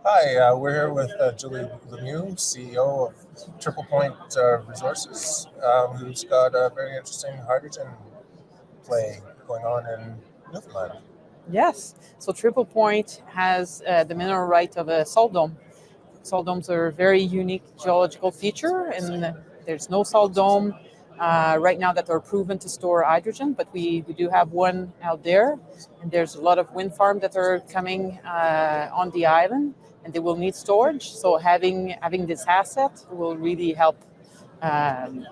Hi, we're here with Julie Lemieux, CEO of Triple Point Resources, who's got a very interesting hydrogen play going on in Newfoundland. Yes. So Triple Point has the mineral right of a salt dome. Salt domes are a very unique geological feature, and there's no salt dome right now that are proven to store hydrogen, but we do have one out there, and there's a lot of wind farms that are coming on the island, and they will need storage. So having this asset will really help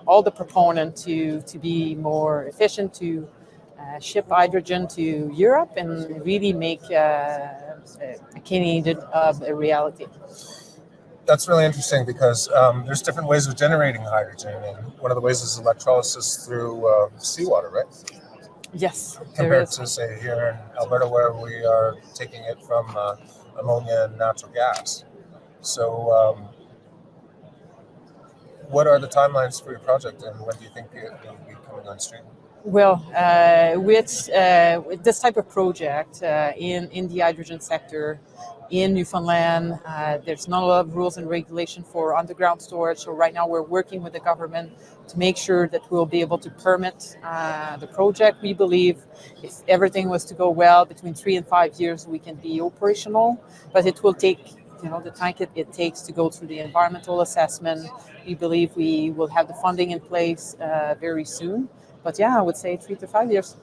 all the proponents to be more efficient, to ship hydrogen to Europe and really make Canadian a reality. That's really interesting because there's different ways of generating hydrogen, and one of the ways is electrolysis through seawater, right? Yes. Compared to, say, here in Alberta, where we are taking it from ammonia and natural gas. So what are the timelines for your project, and when do you think it will be coming on stream? Well, with this type of project in the hydrogen sector in Newfoundland, there's not a lot of rules and regulation for underground storage. So right now we're working with the government to make sure that we'll be able to permit the project. We believe if everything was to go well, between 3 and 5 years, we can be operational, but it will take the time it takes to go through the environmental assessment. We believe we will have the funding in place very soon. But yeah, I would say 3 to 5 years.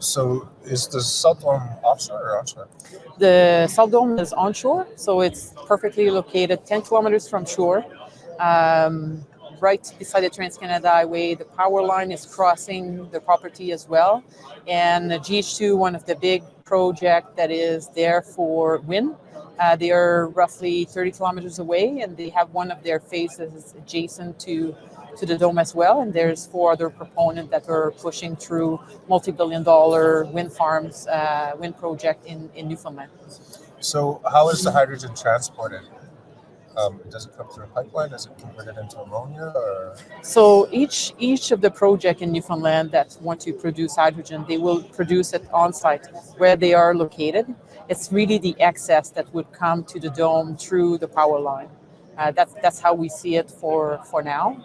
So is the salt dome offshore or onshore? The salt dome is onshore, so it's perfectly located 10 kilometers from shore, right beside the Trans-Canada Highway. The power line is crossing the property as well. And GH2, one of the big projects that is there for wind, they are roughly 30 kilometers away, and they have one of their phases adjacent to the dome as well. And there's 4 other proponents that are pushing through multi-billion-dollar wind farms, wind project in Newfoundland. So how is the hydrogen transported? Does it come through a pipeline? Is it converted into ammonia? Or? So each of the project in Newfoundland that want to produce hydrogen, they will produce it on site where they are located. It's really the excess that would come to the dome through the power line. That's how we see it for now.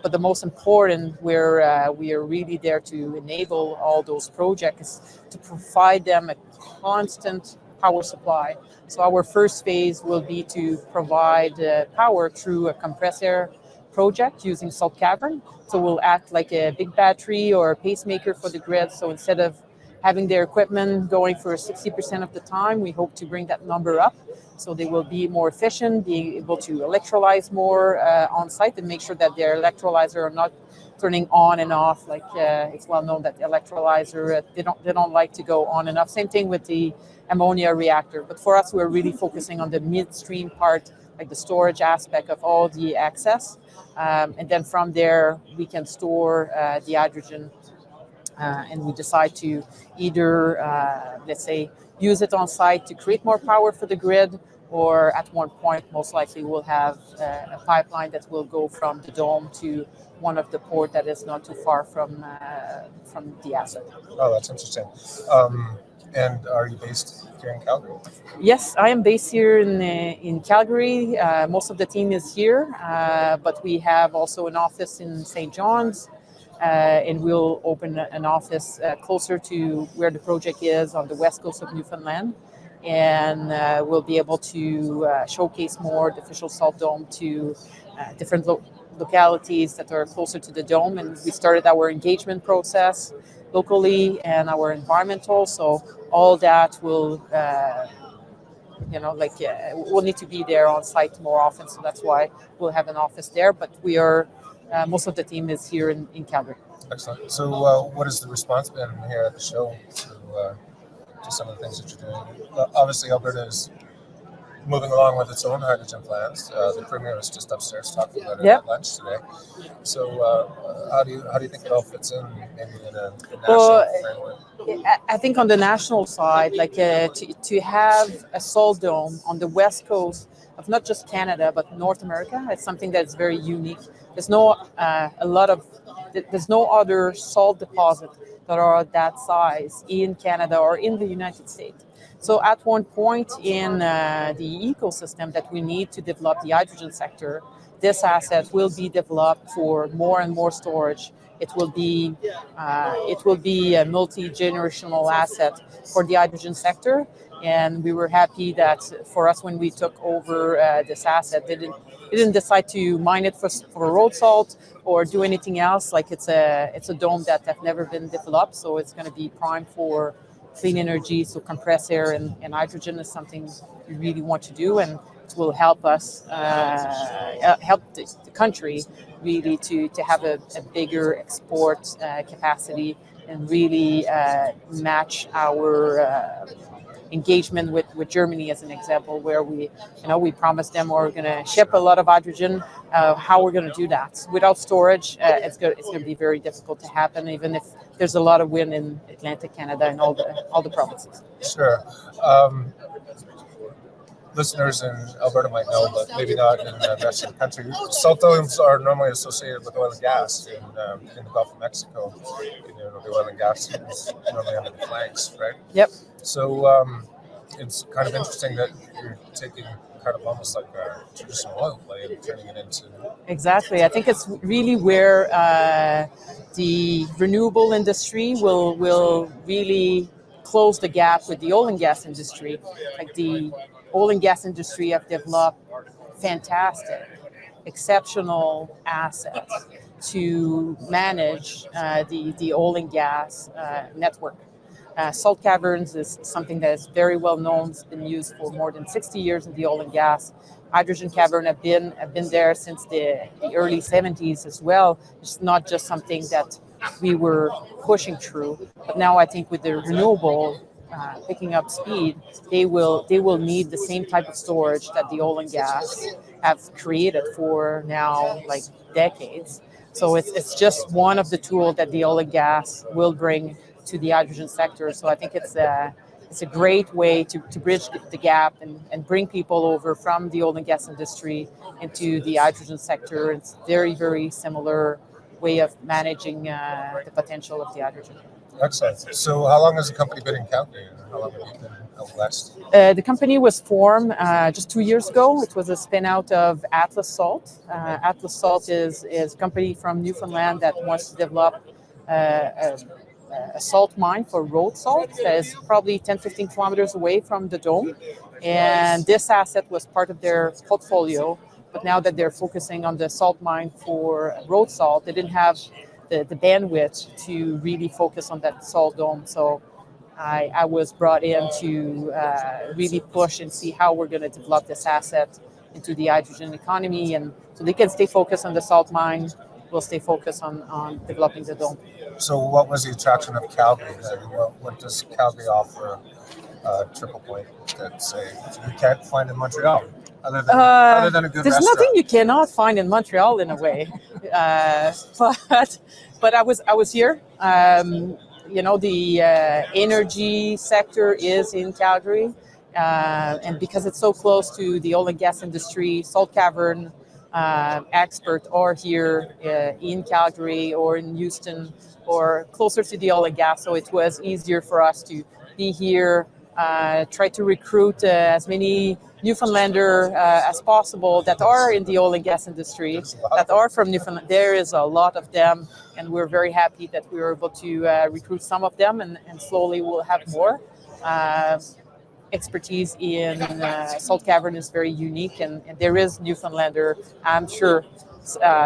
But the most important, where we are really there to enable all those projects, is to provide them a constant power supply. So our first phase will be to provide power through a compressor project using salt cavern. So we'll act like a big battery or a pacemaker for the grid. So instead of having their equipment going for 60% of the time, we hope to bring that number up. So they will be more efficient, being able to electrolyze more on site and make sure that their electrolyzer are not turning on and off. Like it's well known that the electrolyzer, they don't like to go on and off. Same thing with the ammonia reactor. But for us, we're really focusing on the midstream part, like the storage aspect of all the excess. And then from there, we can store the hydrogen. And we decide to either, let's say, use it on site to create more power for the grid, or at one point, most likely, we'll have a pipeline that will go from the dome to one of the ports that is not too far from the asset. Oh, that's interesting. And are you based here in Calgary? Yes, I am based here in Calgary. Most of the team is here, but we have also an office in St. John's. And we'll open an office closer to where the project is on the west coast of Newfoundland. And we'll be able to showcase more the Fischell Salt Dome to different localities that are closer to the dome. And we started our engagement process locally and our environmental. So all that will, we'll need to be there on site more often. So that's why we'll have an office there. But we are most of the team is here in Calgary. Excellent. So what has the response been here at the show to some of the things that you're doing? Obviously, Alberta is moving along with its own hydrogen plans. The Premier was just upstairs talking about it at lunch today. So how do you think it all fits in, maybe in a national framework? I think on the national side, like to have a salt dome on the west coast of not just Canada but North America, it's something that's very unique. There's no there's no other salt deposit that are that size in Canada or in the United States. So at one point in the ecosystem that we need to develop the hydrogen sector, this asset will be developed for more and more storage. It will be a multi-generational asset for the hydrogen sector, and we were happy that for us when we took over this asset, they didn't decide to mine it for road salt or do anything else. Like it's a dome that have never been developed, so it's going to be prime for clean energy. So compressed air and hydrogen is something we really want to do, and it will help us help the country really to have a bigger export capacity and really match our engagement with Germany as an example, where we promised them we're going to ship a lot of hydrogen. How we're going to do that without storage, it's going to be very difficult to happen, even if there's a lot of wind in Atlantic Canada and all the provinces. Sure. Listeners in Alberta might know, but maybe not in the rest of the country. Salt domes are normally associated with oil and gas in the Gulf of Mexico. The oil and gas is normally under the flanks, right? Yep. So it's kind of interesting that you're taking kind of almost like a traditional oil play and turning it into... Exactly. I think it's really where the renewable industry will really close the gap with the oil and gas industry. Like the oil and gas industry have developed fantastic, exceptional assets to manage the oil and gas network. Salt caverns is something that is very well known. It's been used for more than 60 years in the oil and gas. Hydrogen cavern have been there since the early 70s as well. It's not just something that we were pushing through, but now I think with the renewable picking up speed, they will need the same type of storage that the oil and gas have created for now like decades. So it's just one of the tools that the oil and gas will bring to the hydrogen sector. So I think it's a great way to bridge the gap and bring people over from the oil and gas industry into the hydrogen sector. It's very, very similar way of managing the potential of the hydrogen. Excellent. So how long has the company been in Calgary? How long have you been out west? The company was formed just 2 years ago. It was a spin out of Atlas Salt. Atlas Salt is a company from Newfoundland that wants to develop a salt mine for road salt that is probably 10-15 kilometers away from the dome. And this asset was part of their portfolio. But now that they're focusing on the salt mine for road salt, they didn't have the bandwidth to really focus on that salt dome. So I was brought in to really push and see how we're going to develop this asset into the hydrogen economy. And so they can stay focused on the salt mine. We'll stay focused on developing the dome. So what was the attraction of Calgary? What does Calgary offer Triple Point that, say, you can't find in Montreal? Other than a good there's restaurant. nothing you cannot find in Montreal in a way, but I was here. The energy sector is in Calgary, and because it's so close to the oil and gas industry, salt cavern experts are here in Calgary or in Houston or closer to the oil and gas. So it was easier for us to be here, try to recruit as many Newfoundlander as possible that are in the oil and gas industry, that are from Newfoundland. There is a lot of them, and we're very happy that we were able to recruit some of them, and slowly we'll have more. Expertise in salt cavern is very unique, and there is Newfoundlander, I'm sure,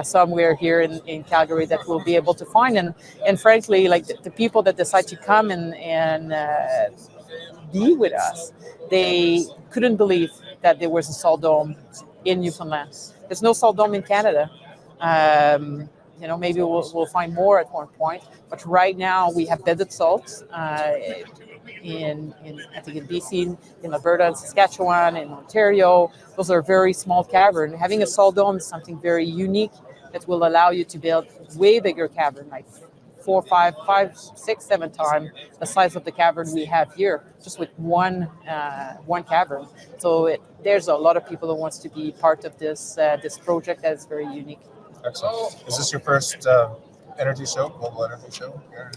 somewhere here in Calgary that we'll be able to find. And frankly, like the people that decide to come and be with us, they couldn't believe that there was a salt dome in Newfoundland. There's no salt dome in Canada. Maybe we'll find more at one point, but right now we have bedded salts in BC, in Alberta, in Saskatchewan, in Ontario. Those are very small caverns. Having a salt dome is something very unique that will allow you to build way bigger cavern, like 4, 5, 6, 7 times the size of the cavern we have here, just with one cavern. So there's a lot of people who wants to be part of this project that is very unique. Excellent. Is this your first energy show, global energy show here?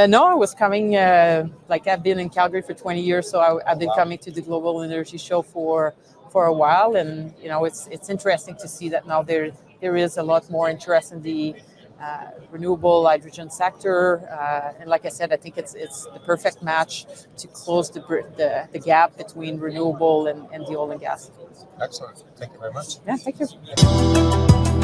No, I was coming. I've been in Calgary for 20 years, so I've been coming to the Global Energy Show for a while, and it's interesting to see that now there is a lot more interest in the renewable hydrogen sector, and like I said, I think it's the perfect match to close the gap between renewable and the oil and gas. Excellent. Thank you very much. Yeah, thank you.